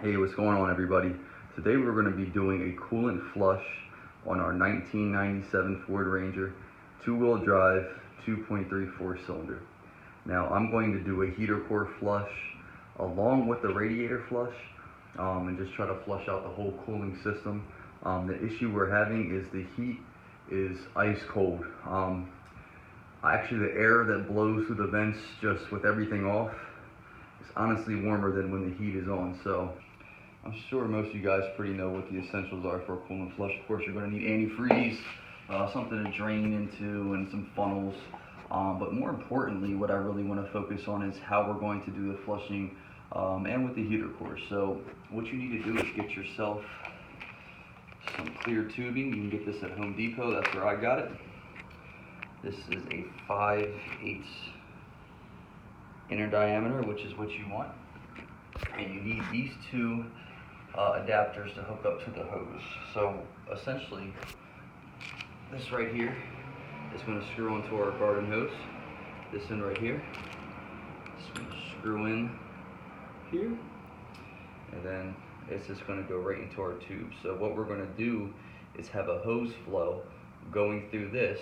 Hey, what's going on, everybody? Today we're going to be doing a coolant flush on our 1997 Ford Ranger two-wheel drive 2.34 cylinder. Now I'm going to do a heater core flush along with the radiator flush and just try to flush out the whole cooling system. The issue we're having is the heat is ice cold. Actually, the air that blows through the vents just with everything off is honestly warmer than when the heat is on. So I'm sure most of you guys pretty know what the essentials are for a coolant flush. Of course, you're going to need antifreeze, something to drain into, and some funnels. But more importantly, what I really want to focus on is how we're going to do the flushing and with the heater core. So what you need to do is get yourself some clear tubing. You can get this at Home Depot. That's where I got it. This is a 5/8 inner diameter, which is what you want. And you need these two adapters to hook up to the hose. So essentially, this right here is going to screw onto our garden hose. This end right here is going to screw in here, and then it's just going to go right into our tube. So what we're going to do is have a hose flow going through this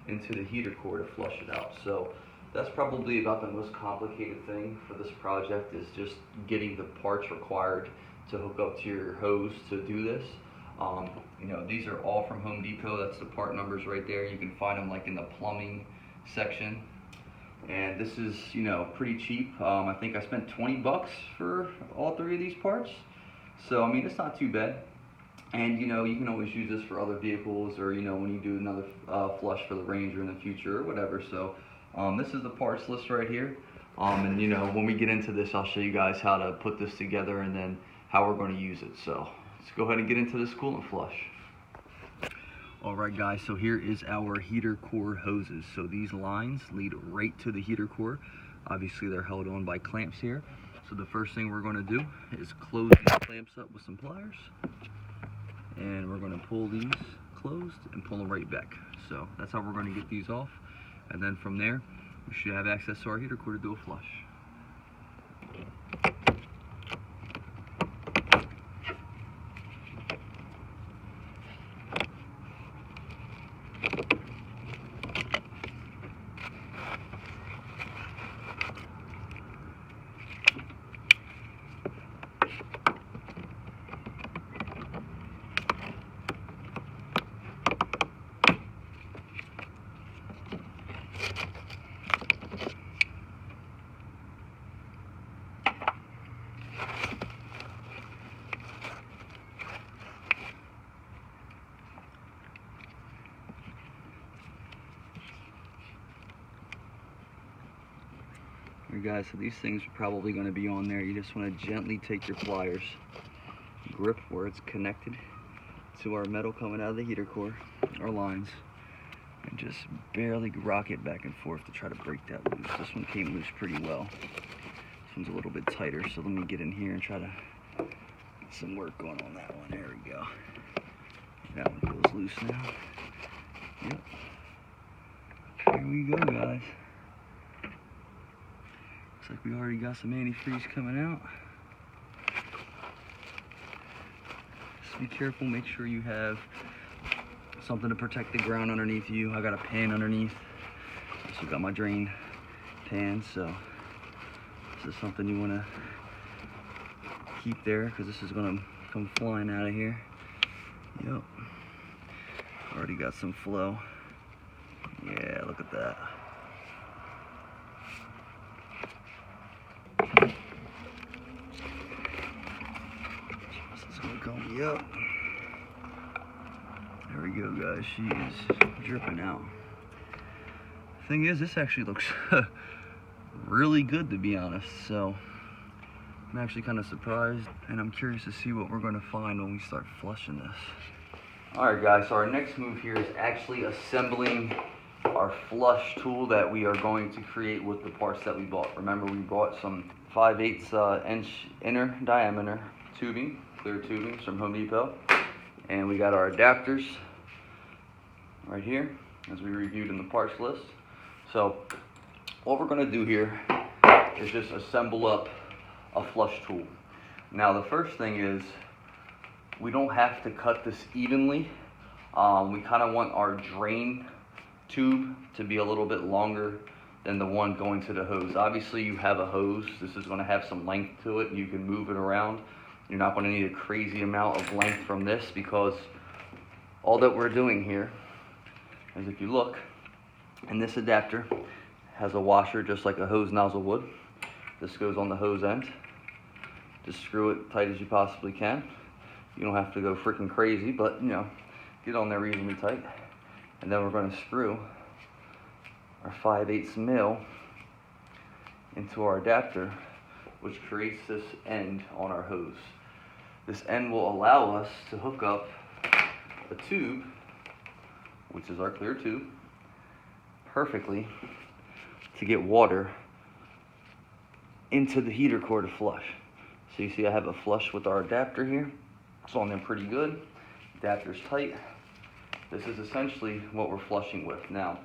into the heater core to flush it out. So that's probably about the most complicated thing for this project, is just getting the parts required to hook up to your hose to do this. These are all from Home Depot. That's the part numbers right there. You can find them like in the plumbing section. And this is, pretty cheap. I think I spent 20 bucks for all three of these parts. So, I mean, it's not too bad. And, you can always use this for other vehicles, or, when you do another flush for the Ranger in the future or whatever. So, this is the parts list right here. And, when we get into this, I'll show you guys how to put this together and then how we're going to use it. So, let's go ahead and get into this coolant flush. Alright guys, so here is our heater core hoses. So these lines lead right to the heater core. Obviously they're held on by clamps here. So the first thing we're going to do is close these clamps up with some pliers. And we're going to pull these closed and pull them right back. So that's how we're going to get these off. And then from there, we should have access to our heater core to do a flush. Alright guys, so these things are probably going to be on there. You just want to gently take your pliers, grip where it's connected to our metal coming out of the heater core, our lines, and just barely rock it back and forth to try to break that loose. This one came loose pretty well. This one's a little bit tighter, so let me get in here and try to get some work going on that one. There we go. That one feels loose now. Yep. Here we go, guys. Looks like we already got some antifreeze coming out. Just be careful, make sure you have something to protect the ground underneath you. I got a pan underneath. Also got my drain pan, so this is something you want to keep there, because this is going to come flying out of here. Yep. Already got some flow. Yeah, look at that. This is going to come me up. There we go, guys. She is dripping out. Thing is, this actually looks really good, to be honest. So I'm actually kind of surprised, and I'm curious to see what we're going to find when we start flushing this. Alright guys, so our next move here is actually assembling our flush tool that we are going to create with the parts that we bought. Remember, we bought some 5/8 inch inner diameter tubing, clear tubing from Home Depot. And we got our adapters right here, as we reviewed in the parts list. So what we're going to do here is just assemble up a flush tool. Now the first thing is, we don't have to cut this evenly. We kind of want our drain tube to be a little bit longer than the one going to the hose. Obviously you have a hose, this is going to have some length to it, you can move it around. You're not going to need a crazy amount of length from this, because all that we're doing here is, if you look, and this adapter has a washer just like a hose nozzle would. This goes on the hose end. Just screw it tight as you possibly can. You don't have to go freaking crazy, but you know, get on there reasonably tight. And then we're going to screw our 5/8 mil into our adapter, which creates this end on our hose. This end will allow us to hook up a tube, which is our clear tube, perfectly to get water into the heater core to flush. So you see I have a flush with our adapter here. It's on there pretty good. Adapter's tight. This is essentially what we're flushing with. Now,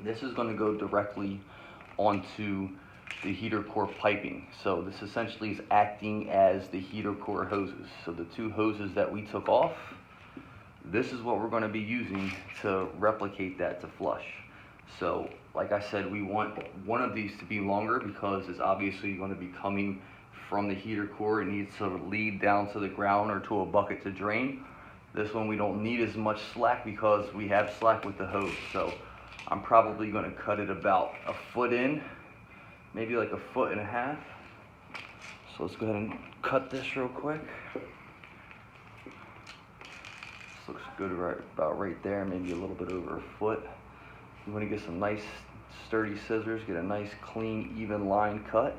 this is going to go directly onto the heater core piping. So this essentially is acting as the heater core hoses. So the two hoses that we took off, this is what we're going to be using to replicate that to flush. So like I said, we want one of these to be longer because it's obviously going to be coming from the heater core. It needs to lead down to the ground or to a bucket to drain. This one we don't need as much slack because we have slack with the hose. So I'm probably going to cut it about a foot in, maybe like 1.5 feet. So let's go ahead and cut this real quick. This looks good right about right there, maybe a little bit over 1 foot. You want to get some nice sturdy scissors, get a nice clean even line cut.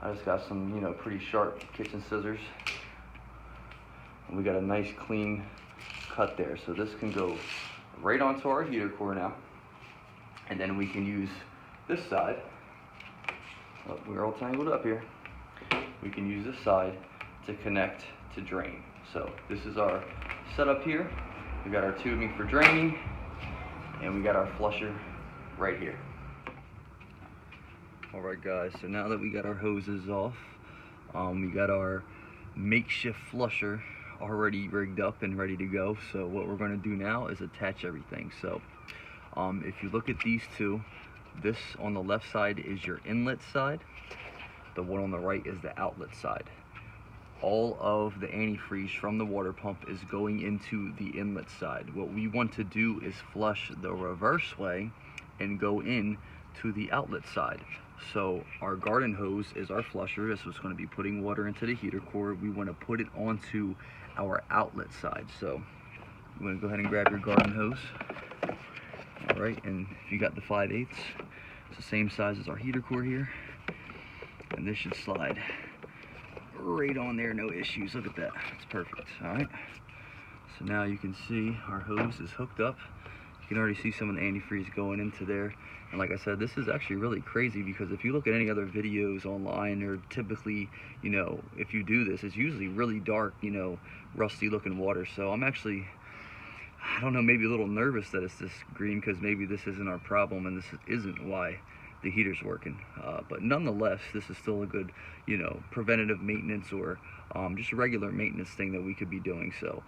I just got some, you know, pretty sharp kitchen scissors. And we got a nice clean cut there. So this can go right onto our heater core now. And then we can use this side. Oh, we're all tangled up here. We can use this side to connect to drain. So this is our setup here. We got our tubing for draining, and we got our flusher right here. Alright guys, so now that we got our hoses off, we got our makeshift flusher already rigged up and ready to go. So what we're going to do now is attach everything. So if you look at these two, this on the left side is your inlet side, the one on the right is the outlet side. All of the antifreeze from the water pump is going into the inlet side. What we want to do is flush the reverse way and go in to the outlet side. So our garden hose is our flusher. This is going to be putting water into the heater core. We want to put it onto our outlet side. So you want to go ahead and grab your garden hose. All right, and if you got the 5/8, it's the same size as our heater core here, and this should slide right on there, no issues. Look at that, it's perfect. All right, so now you can see our hose is hooked up. You can already see some of the antifreeze going into there. And like I said, this is actually really crazy because if you look at any other videos online, or typically, you know, if you do this, it's usually really dark, you know, rusty looking water. So I'm actually, I don't know, maybe a little nervous that it's this green, because maybe this isn't our problem and this isn't why the heater's working. But nonetheless, this is still a good, you know, preventative maintenance or just a regular maintenance thing that we could be doing. So,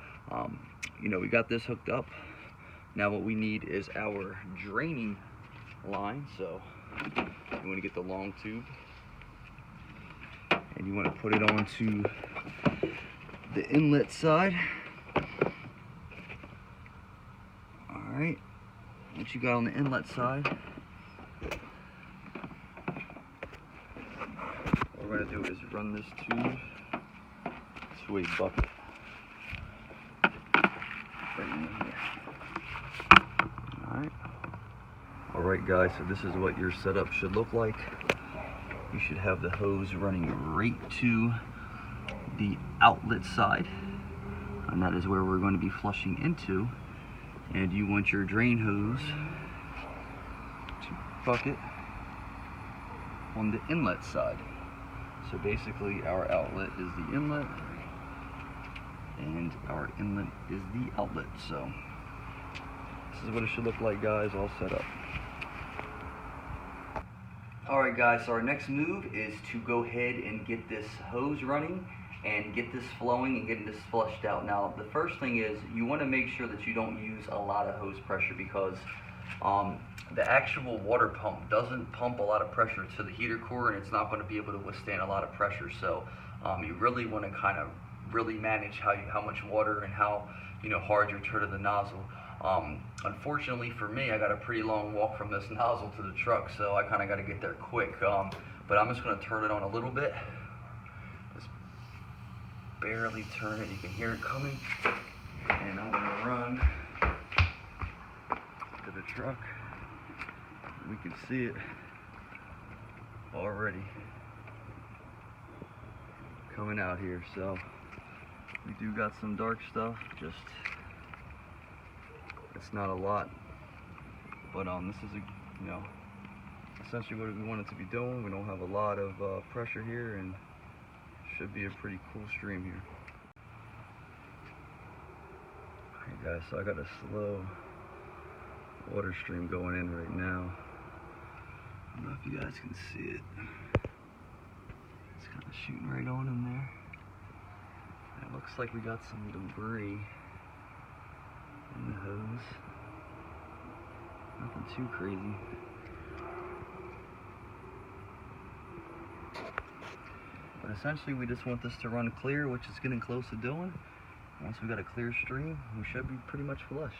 you know, we got this hooked up. Now what we need is our draining line. So you want to get the long tube and you want to put it onto the inlet side. Alright, what you got on the inlet side, what we're going to do is run this tube to a bucket right in here. Alright. Alright guys, so this is what your setup should look like. You should have the hose running right to the outlet side, and that is where we're going to be flushing into. And you want your drain hose to bucket on the inlet side. So basically our outlet is the inlet and our inlet is the outlet. So this is what it should look like, guys, all set up. Alright guys, so our next move is to go ahead and get this hose running and get this flowing and getting this flushed out. Now the first thing is you want to make sure that you don't use a lot of hose pressure, because the actual water pump doesn't pump a lot of pressure to the heater core, and it's not going to be able to withstand a lot of pressure. So you really want to kind of really manage how much water and how hard you turn to the nozzle. Unfortunately for me, I got a pretty long walk from this nozzle to the truck, so I kind of got to get there quick. But I'm just going to turn it on a little bit. Just barely turn it. You can hear it coming. And I'm going to run to the truck. We can see it already coming out here. So we do got some dark stuff, just it's not a lot, but this is essentially what we want it to be doing. We don't have a lot of pressure here, and should be a pretty cool stream here. Alright guys, so I got a slow water stream going in right now. I don't know if you guys can see it. It's kind of shooting right on in there. It looks like we got some debris in the hose. Nothing too crazy. But essentially we just want this to run clear, which is getting close to doing. Once we got a clear stream, we should be pretty much flushed.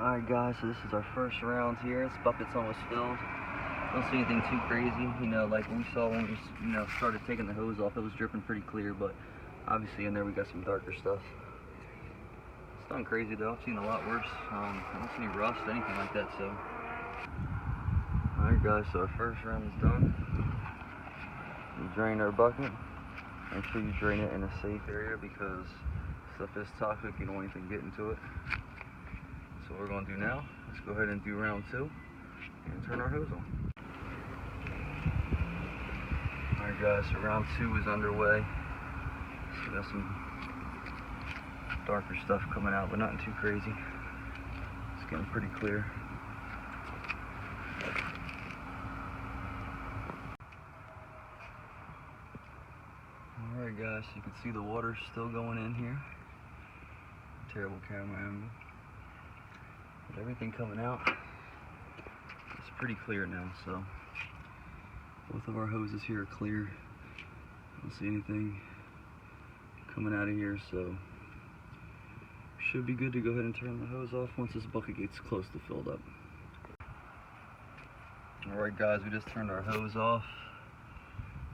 Alright guys, so this is our first round here. This bucket's almost filled. Don't see anything too crazy, like we saw when we started taking the hose off, it was dripping pretty clear, but obviously in there we got some darker stuff. It's nothing crazy though, I've seen a lot worse. I don't see any rust, anything like that, so. Alright guys, so our first round is done. We drained our bucket. Make sure you drain it in a safe area, because stuff is toxic, you don't want anything getting to it. So what we're going to do now, let's go ahead and do round 2 and turn our hose on. Alright guys, so round 2 is underway. So we got some darker stuff coming out, but nothing too crazy. It's getting pretty clear. Alright guys, so you can see the water still going in here. Terrible camera angle. But everything coming out, it's pretty clear now, so both of our hoses here are clear. Don't see anything coming out of here, so should be good to go ahead and turn the hose off once this bucket gets close to filled up. Alright guys, we just turned our hose off.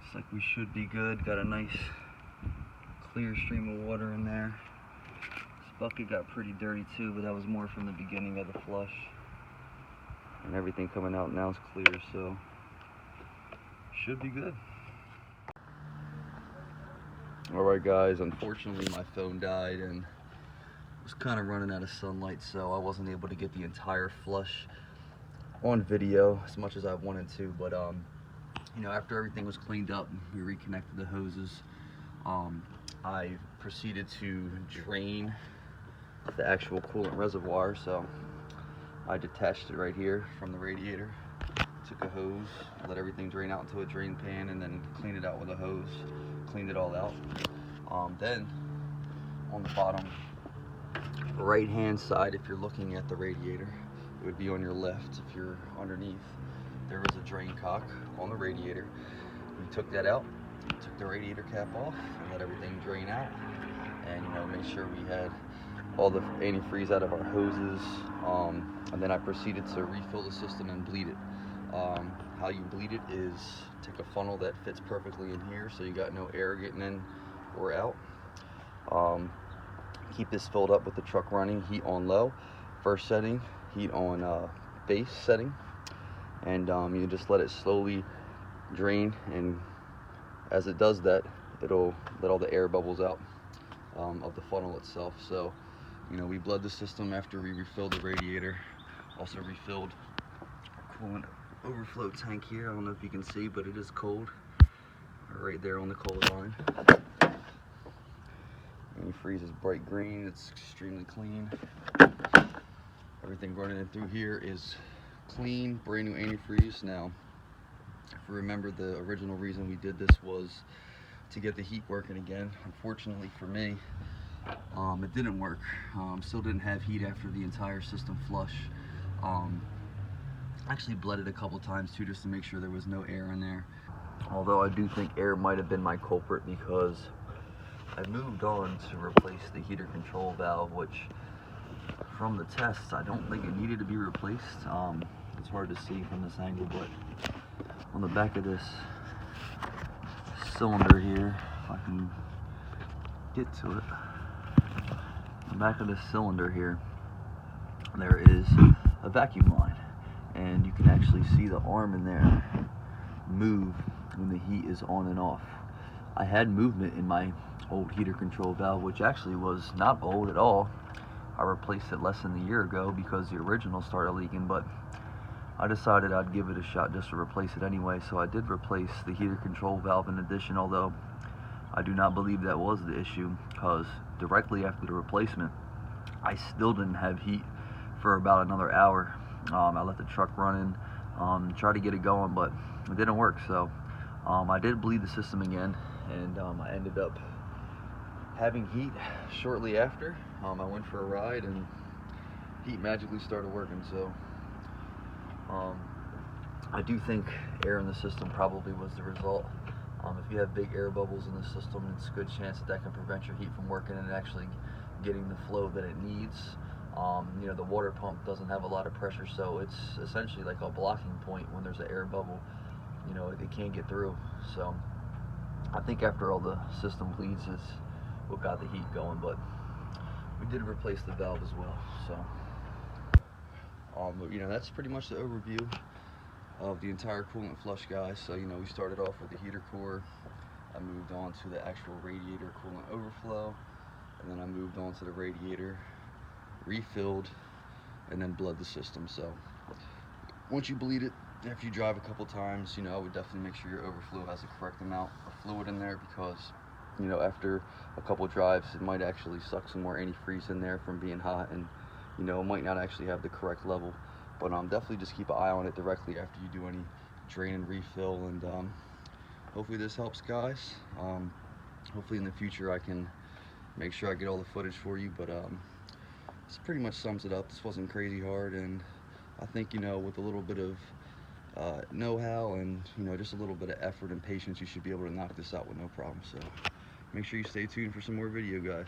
Looks like we should be good. Got a nice clear stream of water in there. This bucket got pretty dirty too, but that was more from the beginning of the flush. And everything coming out now is clear, so should be good. Alright guys, unfortunately my phone died and was kind of running out of sunlight, so I wasn't able to get the entire flush on video as much as I wanted to, but after everything was cleaned up, we reconnected the hoses. I proceeded to drain the actual coolant reservoir, so I detached it right here from the radiator, took a hose, let everything drain out into a drain pan, and then cleaned it out with a hose, cleaned it all out. Then on the bottom right hand side, if you're looking at the radiator, it would be on your left. If you're underneath, there was a drain cock on the radiator. We took that out, took the radiator cap off, and let everything drain out, and made sure we had all the antifreeze out of our hoses, and then I proceeded to refill the system and bleed it. How you bleed it is take a funnel that fits perfectly in here, so you got no air getting in or out. Keep this filled up with the truck running, heat on low. First setting, heat on base setting, and you just let it slowly drain, and as it does that, it'll let all the air bubbles out of the funnel itself. So we bled the system after we refilled the radiator. Also refilled our coolant overflow tank here. I don't know if you can see, but it is cold right there on the cold line. Antifreeze is bright green, it's extremely clean. Everything running in through here is clean, brand new antifreeze. Now, if you remember, the original reason we did this was to get the heat working again. Unfortunately for me, it didn't work. Still didn't have heat after the entire system flush. Actually bled it a couple times too, just to make sure there was no air in there. Although I do think air might have been my culprit, because I moved on to replace the heater control valve, which from the tests I don't think it needed to be replaced. It's hard to see from this angle, but on the back of this cylinder here, if I can get to it, the back of this cylinder here, there is a vacuum line, and you can actually see the arm in there move when the heat is on and off. I had movement in my old heater control valve, which actually was not old at all. I replaced it less than a year ago because the original started leaking, but I decided I'd give it a shot just to replace it anyway. So I did replace the heater control valve in addition, although I do not believe that was the issue, because directly after the replacement I still didn't have heat for about another hour. I let the truck running, tried to get it going, but it didn't work. So I did bleed the system again, and I ended up having heat shortly after. I went for a ride and heat magically started working. So I do think air in the system probably was the result. If you have big air bubbles in the system, it's a good chance that that can prevent your heat from working and actually getting the flow that it needs. You know, the water pump doesn't have a lot of pressure, so it's essentially like a blocking point. When there's an air bubble, you know, it can't get through. So I think after all the system bleeds is what got the heat going, but we did replace the valve as well. So you know, that's pretty much the overview of the entire coolant flush, guys. So, you know, we started off with the heater core, I moved on to the actual radiator coolant overflow, and then I moved on to the radiator, refilled, and then bled the system. So once you bleed it, after you drive a couple times, you know, I would definitely make sure your overflow has the correct amount of fluid in there, because, you know, after a couple drives it might actually suck some more antifreeze in there from being hot, and, you know, it might not actually have the correct level. But definitely just keep an eye on it directly after you do any drain and refill, and hopefully this helps, guys. Hopefully in the future I can make sure I get all the footage for you, but this pretty much sums it up. This wasn't crazy hard, and I think, you know, with a little bit of know-how and, you know, just a little bit of effort and patience, you should be able to knock this out with no problem. So make sure you stay tuned for some more video, guys.